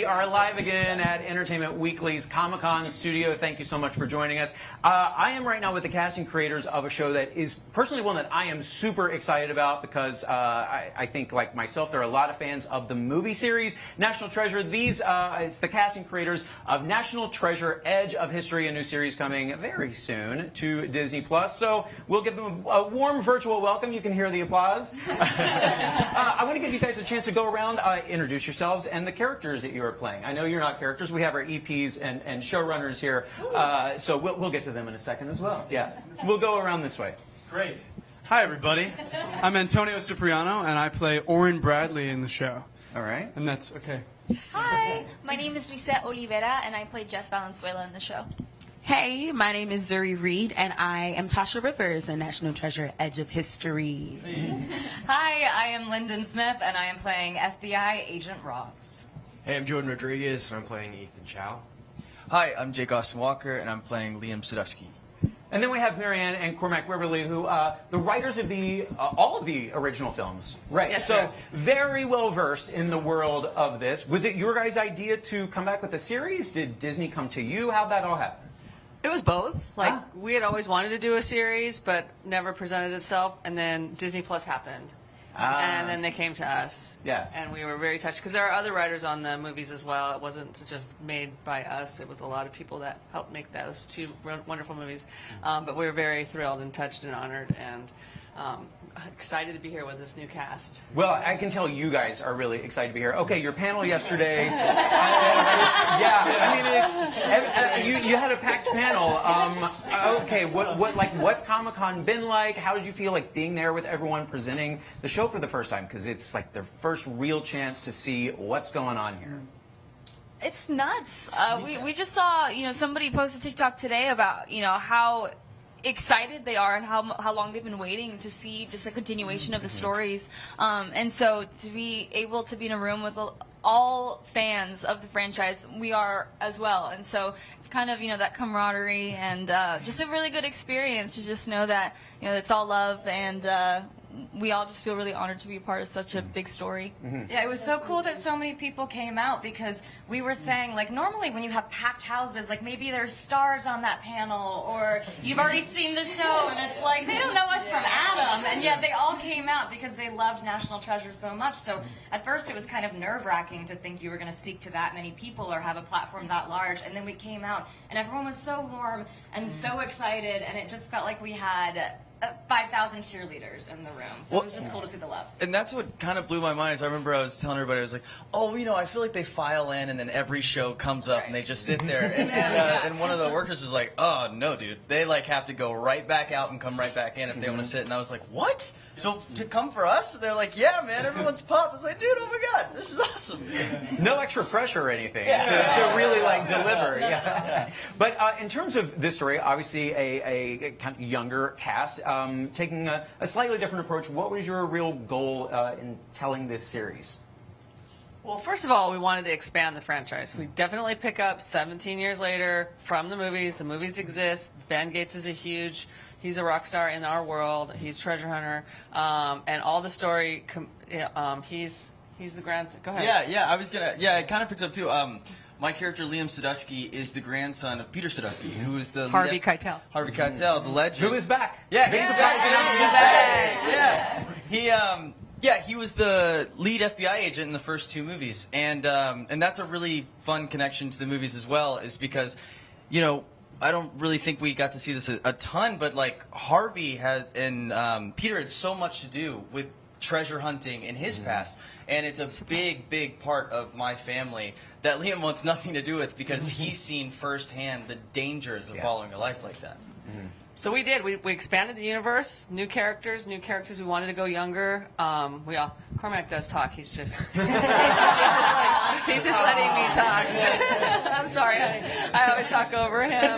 are live again at Entertainment Weekly's Comic-Con studio. Thank you so much for joining us. I am right now with the casting creators of a show that is personally one that I am super excited about because I think, like myself, there are a lot of fans of the movie series National Treasure. It's the casting creators of National Treasure: Edge of History, a new series coming very soon to Disney+. So we'll give them a warm virtual welcome. You can hear the applause. I want to give you guys a chance to go around, introduce yourselves and the characters that you are playing. I know you're not characters. We have our EPs and showrunners here, so we'll get to them in a second as well. Yeah, we'll go around this way. Great. Hi, everybody. I'm Antonio Cipriano, and I play Orin Bradley in the show. All right. And that's okay. Hi, my name is Lisette Olivera, and I play Jess Valenzuela in the show. Hey, my name is Zuri Reed, and I am Tasha Rivers in National Treasure: Edge of History. Hi, I am Lyndon Smith, and I am playing FBI Agent Ross. Hey, I'm Jordan Rodriguez, and I'm playing Ethan Chow. Hi, I'm Jake Austin Walker, and I'm playing Liam Sadusky. And then we have Marianne and Cormac Riverly, who the writers of all of the original films. Right. Yes, so sir. very well versed in the world of this. Was it your guys' idea to come back with a series? Did Disney come to you? How'd that all happen? It was both. We had always wanted to do a series, but never presented itself. And then Disney Plus happened. And then they came to us. Yeah. And we were very touched because there are other writers on the movies as well. It wasn't just made by us. It was a lot of people that helped make those two wonderful movies. But we were very thrilled and touched and honored and excited to be here with this new cast. Well, I can tell you guys are really excited to be here. Okay, your panel yesterday. You had a packed panel. Okay, what's Comic-Con been like? How did you feel like being there with everyone presenting the show for the first time? Because it's like their first real chance to see what's going on here. It's nuts. We just saw, somebody posted TikTok today about, how excited they are and how long they've been waiting to see just a continuation of the stories. And so to be able to be in a room with all fans of the franchise, we are as well. And so it's kind of, that camaraderie and just a really good experience to just know that, it's all love and we all just feel really honored to be a part of such a big story. Yeah, it was so cool that so many people came out because we were saying, normally when you have packed houses, maybe there's stars on that panel or you've already seen the show and it's like, they don't know us from Adam. And yet they all came out because they loved National Treasure so much. So at first it was kind of nerve-wracking to think you were going to speak to that many people or have a platform that large. And then we came out and everyone was so warm and so excited and it just felt like we had 5,000 cheerleaders in the room. So it was just cool to see the love. And that's what kind of blew my mind. Is I remember I was telling everybody, I was like, I feel like they file in and then every show comes up and they just sit there. And one of the workers was like, oh, no, dude. They have to go right back out and come right back in if they want to sit. And I was like, what? So to come for us? And they're like, yeah, man, everyone's pumped. I was like, dude, oh my God, this is awesome. No extra pressure or anything to really deliver. Yeah. But in terms of this story, obviously a kind of younger cast, taking a slightly different approach. What was your real goal in telling this series? Well, first of all, we wanted to expand the franchise. We definitely pick up 17 years later from the movies. The movies exist. Ben Gates is he's a rock star in our world. He's treasure hunter. And all the story, he's the grandson. Go ahead. It kind of picks up too. My character, Liam Sadusky, is the grandson of Peter Sadusky, who is the Harvey Keitel. Harvey Keitel, the legend. Who is back. Yeah, he's back. Yeah, he was the lead FBI agent in the first two movies. And that's a really fun connection to the movies as well, is because, I don't really think we got to see this a ton, but Harvey had and Peter had so much to do with treasure hunting in his past, and it's a big part of my family that Liam wants nothing to do with because he's seen firsthand the dangers of following a life like that. So we did. We expanded the universe, new characters. We wanted to go younger. Cormac does talk. He's just he's just letting me talk. I'm sorry, honey. I always talk over him.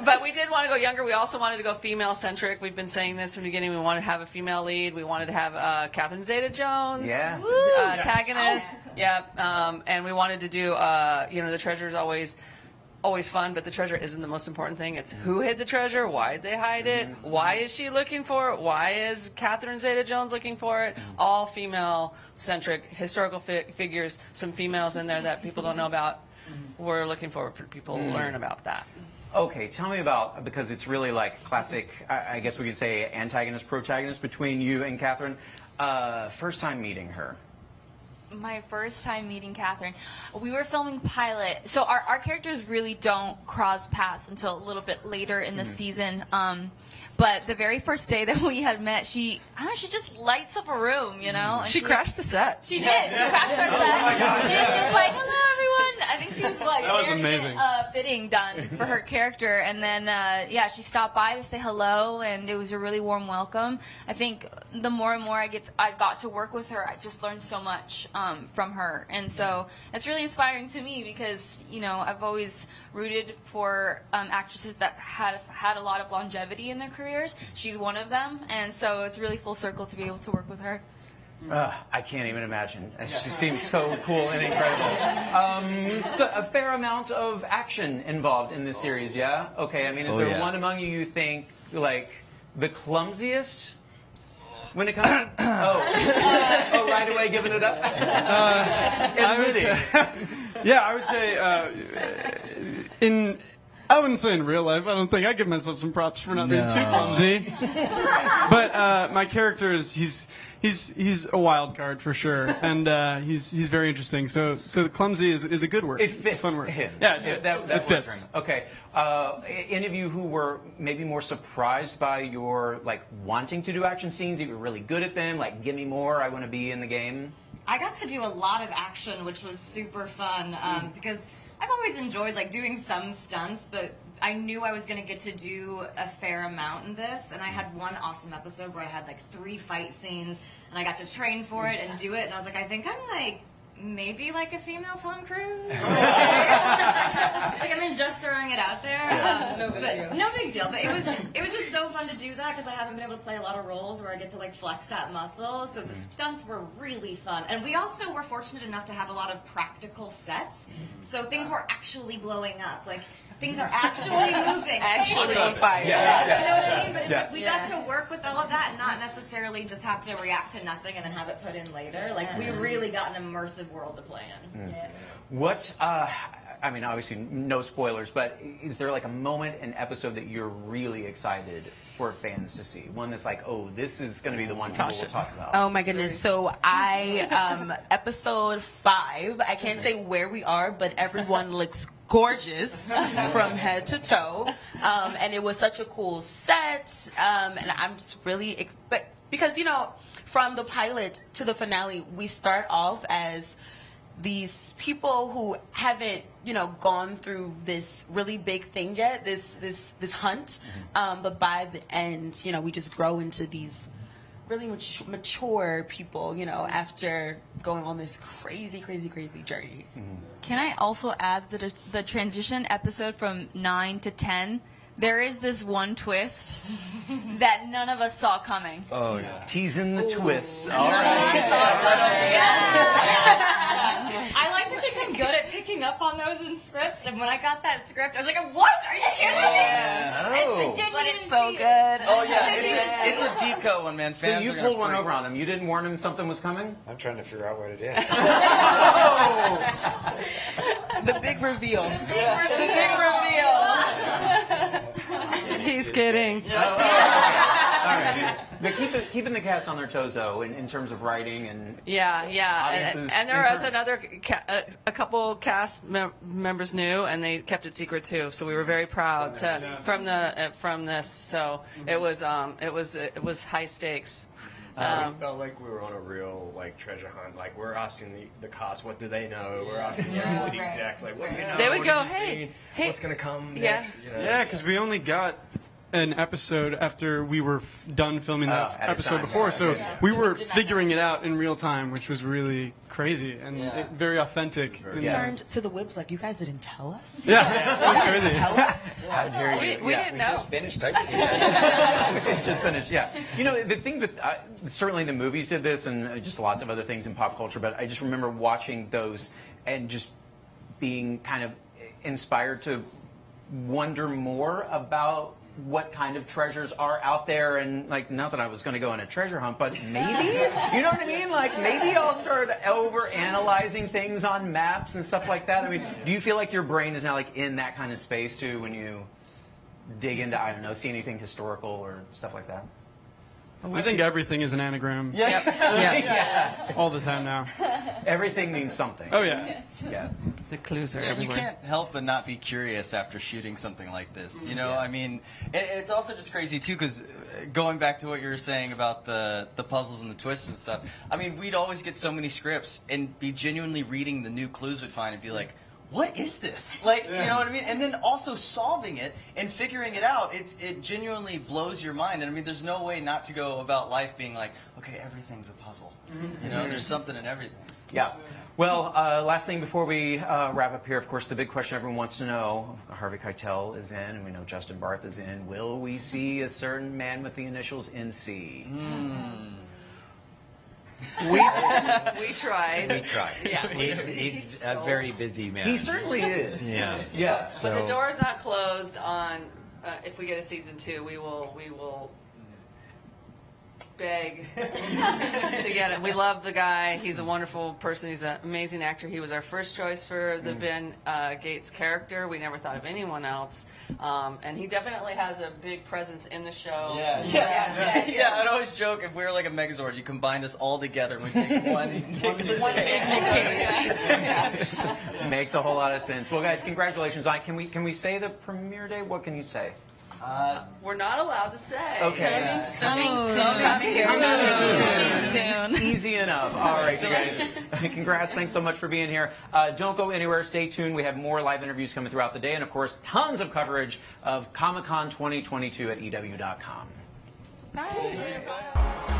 But we did want to go younger. We also wanted to go female-centric. We've been saying this from the beginning. We wanted to have a female lead. We wanted to have Catherine Zeta Jones, antagonist. And we wanted to do, the treasure is always always fun, but the treasure isn't the most important thing. It's who hid the treasure, why did they hide it, why is she looking for it, why is Catherine Zeta-Jones looking for it. All female-centric historical figures, some females in there that people don't know about. We're looking forward for people to learn about that. Okay, tell me about, because it's really like classic, I guess we could say antagonist, protagonist between you and Catherine. First time meeting her. My first time meeting Catherine, we were filming pilot, so our characters really don't cross paths until a little bit later in the season. But the very first day that we had met, she just lights up a room, you know. And She crashed the set. She did. She crashed our set. She was just like, "Hello, everyone." I think she was like, That was very amazing. fitting done for her character. And then, yeah, she stopped by to say hello, and it was a really warm welcome. I think the more and more I got to work with her, I just learned so much from her, and so it's really inspiring to me because I've always rooted for actresses that have had a lot of longevity in their careers. She's one of them, and so it's really full circle to be able to work with her. I can't even imagine. She seems so cool and incredible. So a fair amount of action involved in this series, yeah? Okay, I mean, is there one among you think, like, the clumsiest? When it comes to... Oh, right away giving it up? I would say, I wouldn't say in real life. I don't think I give myself some props for not being too clumsy. But my character he's a wild card for sure, and he's very interesting. So the clumsy is a good word. It fits. It's a fun word. Him. Yeah, it fits. That It fits. works for him. Okay. Any of you who were maybe more surprised by your wanting to do action scenes? That you're really good at them. Like, give me more. I want to be in the game. I got to do a lot of action, which was super fun because I've always enjoyed doing some stunts, but I knew I was going to get to do a fair amount in this, and I had one awesome episode where I had 3 fight scenes, and I got to train for it and do it, and I was like, I think I'm maybe a female Tom Cruise. I mean, just throwing it out there. No big deal. But it was just so fun to do that because I haven't been able to play a lot of roles where I get to flex that muscle. So the stunts were really fun, and we also were fortunate enough to have a lot of practical sets. So things were actually blowing up. Things are actually moving. Actually on fire. You know what I mean? But it's we got to work with all of that and not necessarily just have to react to nothing and then have it put in later. We really got an immersive world to play in. Yeah. What, I mean, obviously no spoilers, but is there a moment, an episode that you're really excited for fans to see? One that's oh, this is going to be the one people will talk about. Oh my goodness. So episode 5, I can't say where we are, but everyone looks gorgeous from head to toe. And it was such a cool set. And I'm just really, because, from the pilot to the finale, we start off as these people who haven't, gone through this really big thing yet, this hunt. But by the end, we just grow into these really mature people, after going on this crazy journey. Can I also add that the transition episode from 9 to 10, there is this one twist that none of us saw coming. Oh, yeah. Teasing the twists. All right. I like to think I'm good at picking up on those in scripts, and when I got that script, I was like, "What? Are you kidding me?" It's so good. Oh yeah, it's a deep cut one, man. So Fans you are gonna pulled one freak. over on him. You didn't warn him something was coming? I'm trying to figure out what it is. The big reveal. He's kidding. All right. But keeping the cast on their toes, though, in terms of writing and audiences. And there was a couple cast members new, and they kept it secret too. So we were very proud from this. So it was high stakes. We felt like we were on a real treasure hunt. We're asking the cast, what do they know? We're asking the execs, what do you know? They would What go, have you hey, seen? hey, what's gonna come yeah. next? Yeah, because we only got an episode after we were done filming that at a episode time, before, yeah. so we were figuring it out in real time, which was really crazy and very authentic. Turned to the Whips you guys didn't tell us? Yeah, it was crazy. Tell us? How dare you? We didn't know. Just finished typing it. Just finished, yeah. The thing that certainly the movies did this, and just lots of other things in pop culture. But I just remember watching those and just being kind of inspired to wonder more about what kind of treasures are out there, and like, not that I was going to go on a treasure hunt, but maybe, you know what I mean? Like, maybe I'll start over analyzing things on maps and stuff like that. I mean, do you feel like your brain is now like in that kind of space too when you dig into, I don't know, see anything historical or stuff like that? I think everything is an anagram. Yeah. All the time now. Everything means something. Oh yeah. Yeah. The clues are You everywhere. can't help but not be curious after shooting something like this. You know, Yeah. I mean, it's also just crazy too, because going back to what you were saying about the puzzles and the twists and stuff. I mean, we'd always get so many scripts and be genuinely reading the new clues we'd find and be like, what is this? Like, you know what I mean? And then also solving it and figuring it out, it genuinely blows your mind. And I mean, there's no way not to go about life being like, okay, everything's a puzzle. You know, there's something in everything. Yeah. Well, last thing before we wrap up here, of course, the big question everyone wants to know, Harvey Keitel is in, and we know Justin Barth is in. Will we see a certain man with the initials NC? We tried. We tried. Yeah. He's a very busy man. He certainly is. Yeah. Yeah. But the door's not closed on. If we get a season 2, we will beg to get it. We love the guy. He's a wonderful person. He's an amazing actor. He was our first choice for the Ben Gates character. We never thought of anyone else. And he definitely has a big presence in the show. Yeah, I'd always joke if we were like a Megazord, you combine us all together and we make one One big Nick Cage. Makes a whole lot of sense. Well, guys, congratulations. Can we say the premiere day? What can you say? We're not allowed to say. Okay. Soon. Easy enough. All right, you guys. Congrats. Thanks so much for being here. Don't go anywhere. Stay tuned. We have more live interviews coming throughout the day, and of course, tons of coverage of Comic-Con 2022 at EW.com. Bye.